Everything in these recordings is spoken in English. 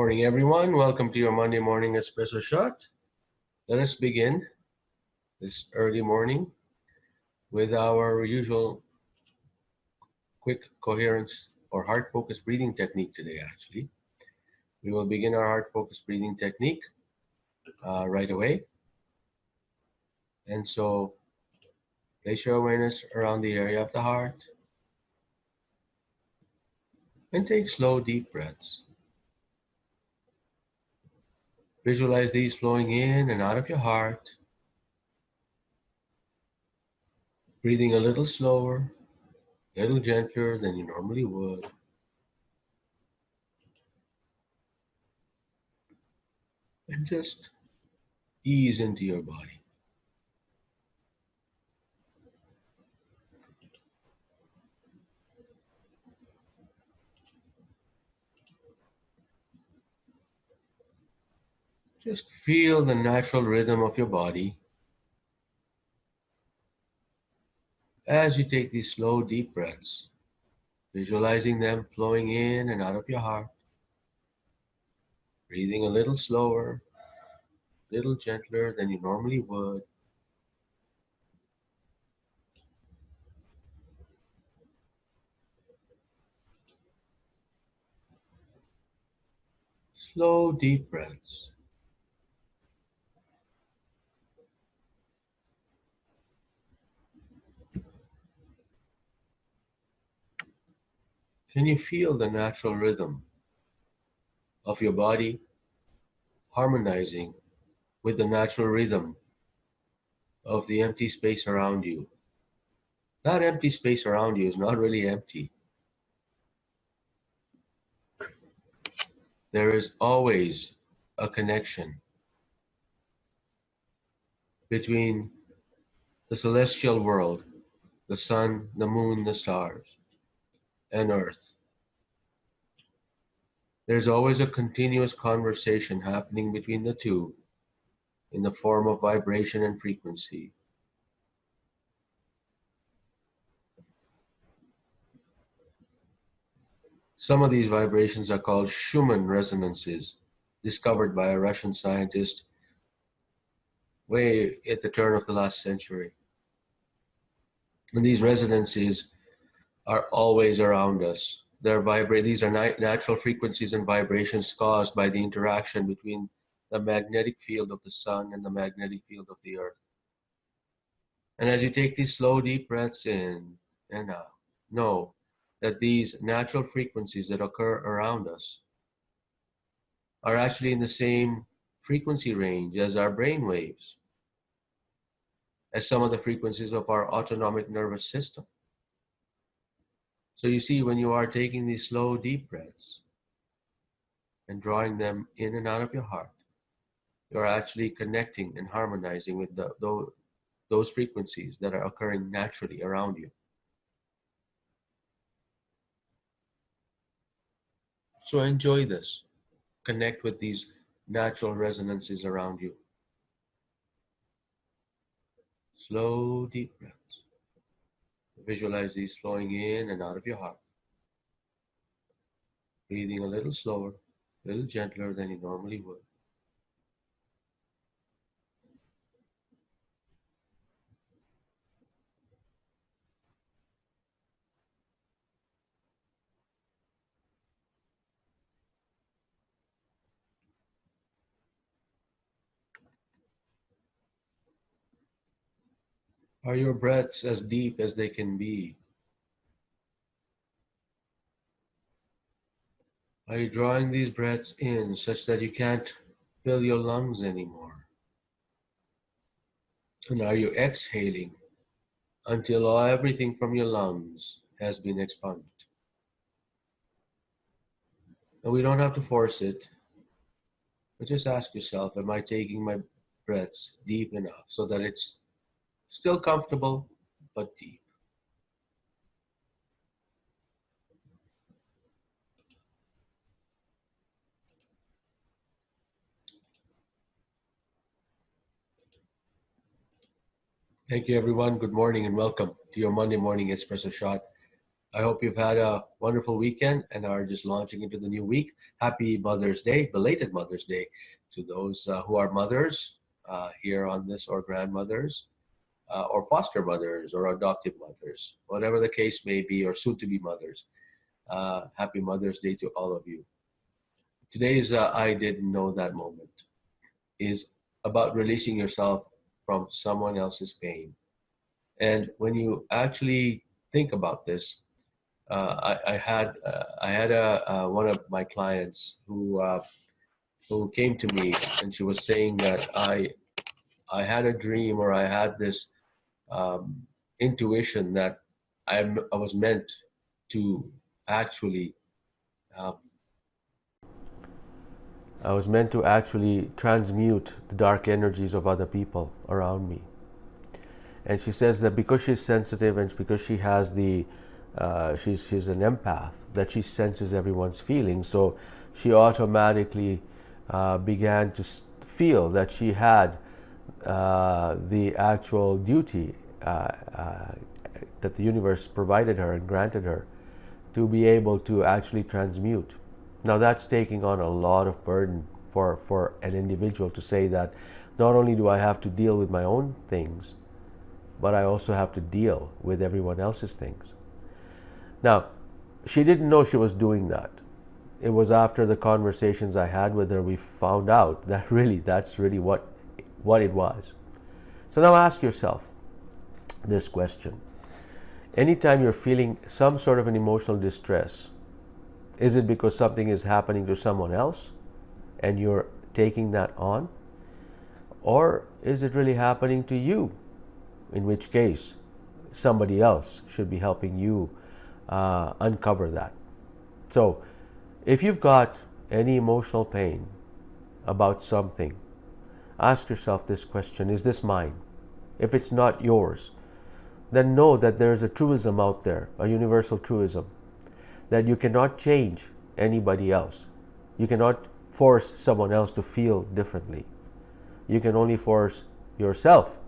Morning, everyone. Welcome to your Monday morning espresso shot. Let us begin this early morning with our usual quick coherence or heart-focused breathing technique today, actually. We will begin our heart-focused breathing technique right away. And so place your awareness around the area of the heart and take slow, deep breaths. Visualize these flowing in and out of your heart, breathing a little slower, a little gentler than you normally would. And just ease into your body. Just feel the natural rhythm of your body as you take these slow, deep breaths, visualizing them flowing in and out of your heart, breathing a little slower, a little gentler than you normally would. Slow, deep breaths. Can you feel the natural rhythm of your body harmonizing with the natural rhythm of the empty space around you? That empty space around you is not really empty. There is always a connection between the celestial world, the sun, the moon, the stars, and earth. There's always a continuous conversation happening between the two in the form of vibration and frequency. Some of these vibrations are called Schumann resonances, discovered by a Russian scientist way at the turn of the last century. And these resonances are always around us. These are natural frequencies and vibrations caused by the interaction between the magnetic field of the sun and the magnetic field of the earth. And as you take these slow, deep breaths in and out, know that these natural frequencies that occur around us are actually in the same frequency range as our brain waves, as some of the frequencies of our autonomic nervous system. So you see, when you are taking these slow, deep breaths and drawing them in and out of your heart, you're actually connecting and harmonizing with those frequencies that are occurring naturally around you. So enjoy this. Connect with these natural resonances around you. Slow, deep breaths. Visualize these flowing in and out of your heart. Breathing a little slower, a little gentler than you normally would. Are your breaths as deep as they can be? Are you drawing these breaths in such that you can't fill your lungs anymore? And are you exhaling until everything from your lungs has been expunged? And we don't have to force it, but just ask yourself, am I taking my breaths deep enough so that it's still comfortable, but deep? Thank you, everyone. Good morning and welcome to your Monday morning espresso shot. I hope you've had a wonderful weekend and are just launching into the new week. Happy Mother's Day, belated Mother's Day to those who are mothers here on this, or grandmothers, or foster mothers, or adoptive mothers, whatever the case may be, or soon to be mothers. Happy Mother's Day to all of you. Today's I Didn't Know That moment is about releasing yourself from someone else's pain. And when you actually think about this, I had one of my clients who came to me, and she was saying that I had a dream, or I had this intuition that I was meant to actually um, I was meant to actually transmute the dark energies of other people around me. And she says that because she's sensitive, and because she has she's an empath, that she senses everyone's feelings. So she automatically began to feel that she had the actual duty that the universe provided her and granted her to be able to actually transmute. Now that's taking on a lot of burden for an individual to say that not only do I have to deal with my own things, but I also have to deal with everyone else's things. Now, she didn't know she was doing that. It was after the conversations I had with her, we found out that that's really what it was. So now ask yourself this question. Anytime you're feeling some sort of an emotional distress, is it because something is happening to someone else and you're taking that on? Or is it really happening to you? In which case, somebody else should be helping you uncover that. So, if you've got any emotional pain about something, ask yourself this question: is this mine? If it's not yours, then know that there's a truism out there, a universal truism, that you cannot change anybody else. You cannot force someone else to feel differently. You can only force yourself.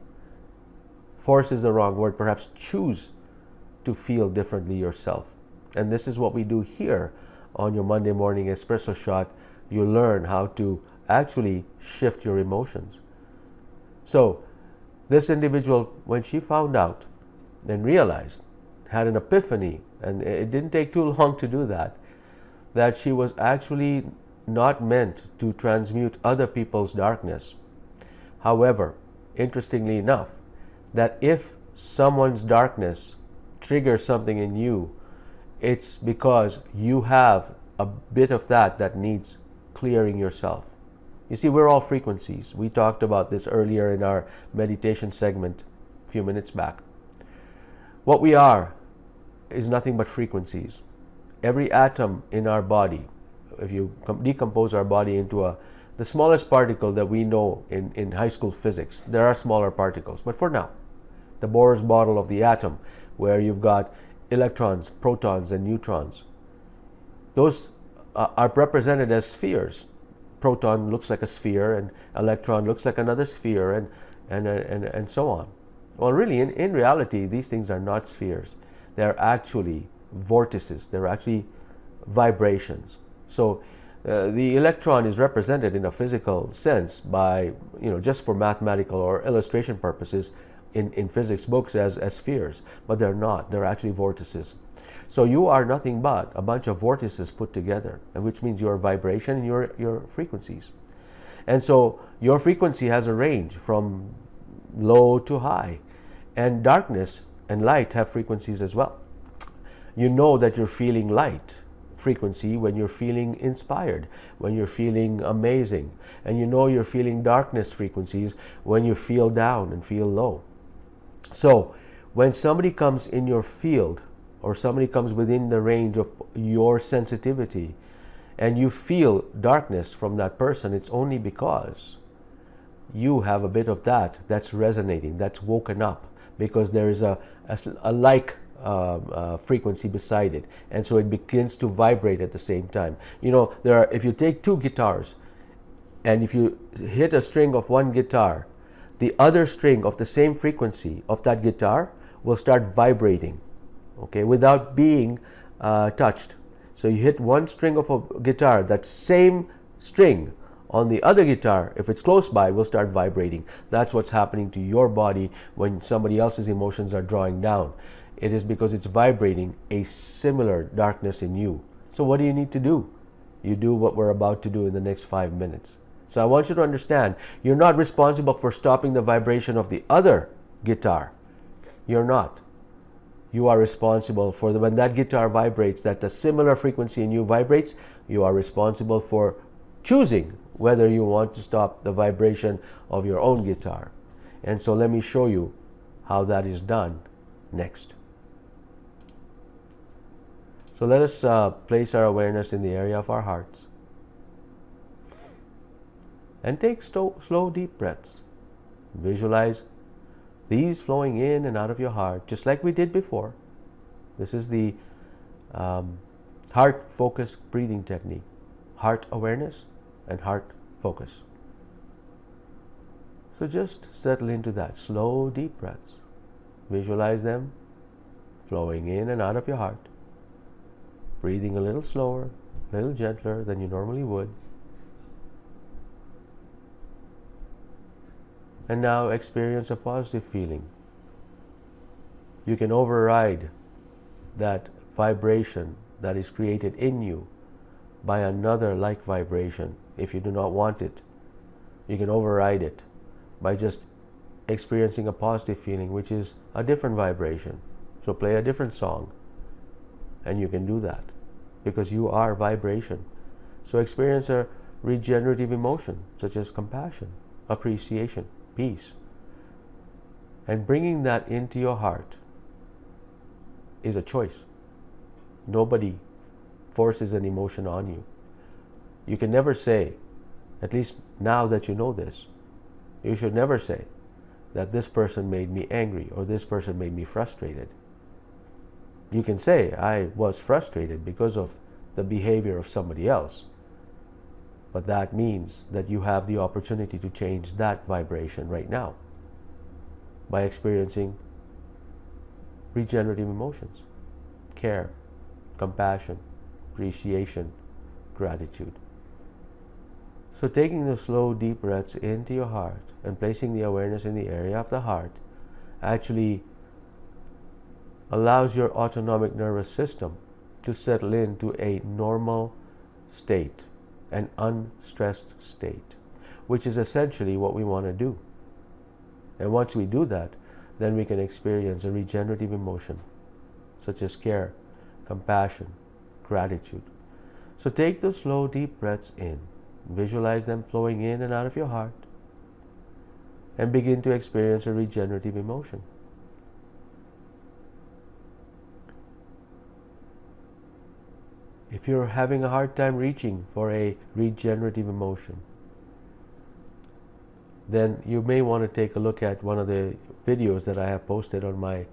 Force is the wrong word, perhaps choose to feel differently yourself. And this is what we do here on your Monday morning espresso shot. You learn how to actually shift your emotions. So this individual, when she found out and realized, had an epiphany, and it didn't take too long to do that she was actually not meant to transmute other people's darkness. However, interestingly enough, that if someone's darkness triggers something in you, it's because you have a bit of that needs clearing yourself. You see, we're all frequencies. We talked about this earlier in our meditation segment a few minutes back. What we are is nothing but frequencies. Every atom in our body, if you decompose our body into the smallest particle that we know in high school physics, there are smaller particles, but for now, the Bohr's model of the atom, where you've got electrons, protons, and neutrons, those are represented as spheres. Proton looks like a sphere, and electron looks like another sphere, and so on. Well, really, in reality, these things are not spheres. They're actually vortices. They're actually vibrations. So the electron is represented in a physical sense by, just for mathematical or illustration purposes in physics books as spheres, but they're not. They're actually vortices. So you are nothing but a bunch of vortices put together, and which means your vibration and your frequencies. And so your frequency has a range from low to high, and darkness and light have frequencies as well. You know that you're feeling light frequency when you're feeling inspired, when you're feeling amazing, and you know you're feeling darkness frequencies when you feel down and feel low. So when somebody comes in your field, or somebody comes within the range of your sensitivity, and you feel darkness from that person, it's only because you have a bit of that's resonating, that's woken up, because there is a like frequency beside it, and so it begins to vibrate at the same time. If you take two guitars, and if you hit a string of one guitar, the other string of the same frequency of that guitar will start vibrating. okay, without being touched. So you hit one string of a guitar, that same string on the other guitar, if it's close by, will start vibrating. That's what's happening to your body when somebody else's emotions are drawing down. It is because it's vibrating a similar darkness in you. So what do you need to do? You do what we're about to do in the next 5 minutes. So I want you to understand, you're not responsible for stopping the vibration of the other guitar. You're not. You are responsible for when that guitar vibrates, that the similar frequency in you vibrates, you are responsible for choosing whether you want to stop the vibration of your own guitar. And so let me show you how that is done next. So let us place our awareness in the area of our hearts. And take slow, deep breaths. Visualize these flowing in and out of your heart, just like we did before. This is the heart focus breathing technique. Heart awareness and heart focus. So just settle into that. Slow, deep breaths. Visualize them flowing in and out of your heart. Breathing a little slower, a little gentler than you normally would. And now experience a positive feeling. You can override that vibration that is created in you by another like vibration if you do not want it. You can override it by just experiencing a positive feeling, which is a different vibration. So play a different song, and you can do that because you are vibration. So experience a regenerative emotion such as compassion, appreciation, peace. And bringing that into your heart is a choice. Nobody forces an emotion on you. You can never say, at least now that you know this, you should never say that this person made me angry or this person made me frustrated. You can say, I was frustrated because of the behavior of somebody else. But that means that you have the opportunity to change that vibration right now by experiencing regenerative emotions, care, compassion, appreciation, gratitude. So taking the slow, deep breaths into your heart and placing the awareness in the area of the heart actually allows your autonomic nervous system to settle into a normal state, an unstressed state, which is essentially what we want to do. And once we do that, then we can experience a regenerative emotion, such as care, compassion, gratitude. So take those slow, deep breaths in. Visualize them flowing in and out of your heart, and begin to experience a regenerative emotion. If you're having a hard time reaching for a regenerative emotion, then you may want to take a look at one of the videos that I have posted on my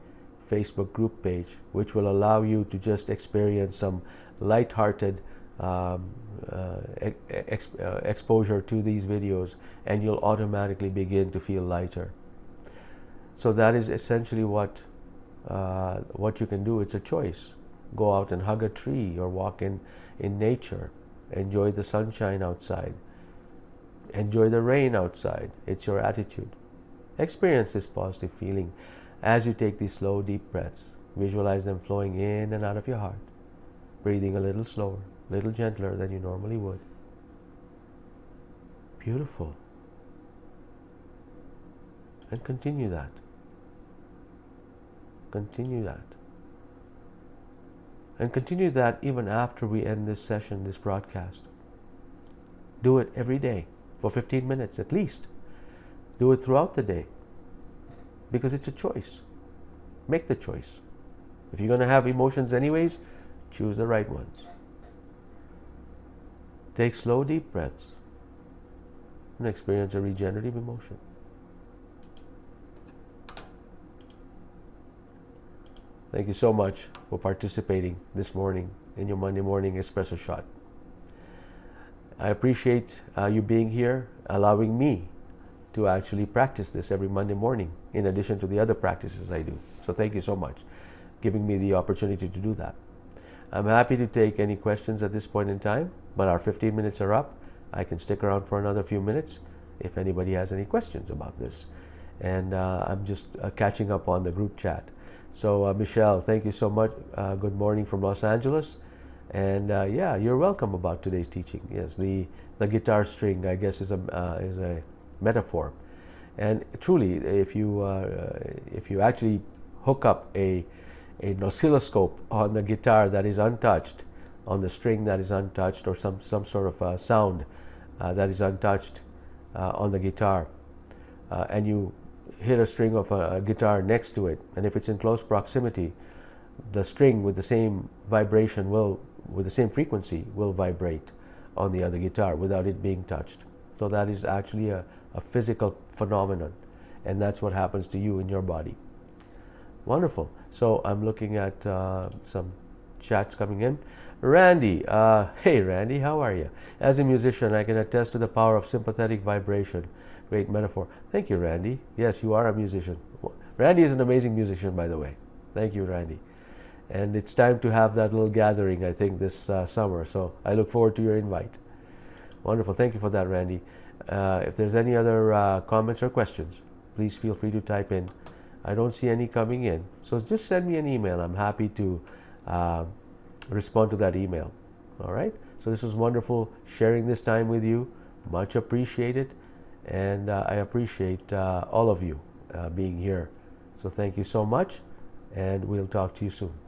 Facebook group page, which will allow you to just experience some light-hearted exposure to these videos, and you'll automatically begin to feel lighter. So that is essentially what you can do. It's a choice. Go out and hug a tree or walk in nature. Enjoy the sunshine outside. Enjoy the rain outside. It's your attitude. Experience this positive feeling as you take these slow, deep breaths. Visualize them flowing in and out of your heart. Breathing a little slower, a little gentler than you normally would. Beautiful. And continue that. Continue that. And continue that even after we end this session, this broadcast. Do it every day for 15 minutes at least. Do it throughout the day because it's a choice. Make the choice. If you're going to have emotions anyways, choose the right ones. Take slow, deep breaths and experience a regenerative emotion. Thank you so much for participating this morning in your Monday morning espresso shot. I appreciate you being here, allowing me to actually practice this every Monday morning in addition to the other practices I do. So thank you so much. giving me the opportunity to do that. I'm happy to take any questions at this point in time, but our 15 minutes are up. I can stick around for another few minutes if anybody has any questions about this. And I'm just catching up on the group chat. So Michelle, thank you so much. Good morning from Los Angeles. And yeah, you're welcome about today's teaching. Yes, the guitar string, I guess, is a metaphor. And truly, if you actually hook up an oscilloscope on the guitar that is untouched, on the string that is untouched, or some sort of sound that is untouched on the guitar, and you hit a string of a guitar next to it, and if it's in close proximity, the string with the same vibration with the same frequency will vibrate on the other guitar without it being touched. So that is actually a physical phenomenon, and that's what happens to you in your body. Wonderful. So I'm looking at some chats coming in. Randy, hey Randy, how are you? As a musician, I can attest to the power of sympathetic vibration. Great metaphor. Thank you, Randy. Yes, you are a musician. Randy is an amazing musician, by the way. Thank you, Randy. And it's time to have that little gathering, I think, this summer. So I look forward to your invite. Wonderful. Thank you for that, Randy. If there's any other comments or questions, please feel free to type in. I don't see any coming in. So just send me an email. I'm happy to respond to that email. All right? So this was wonderful sharing this time with you. Much appreciated. And I appreciate all of you being here. So thank you so much. And we'll talk to you soon.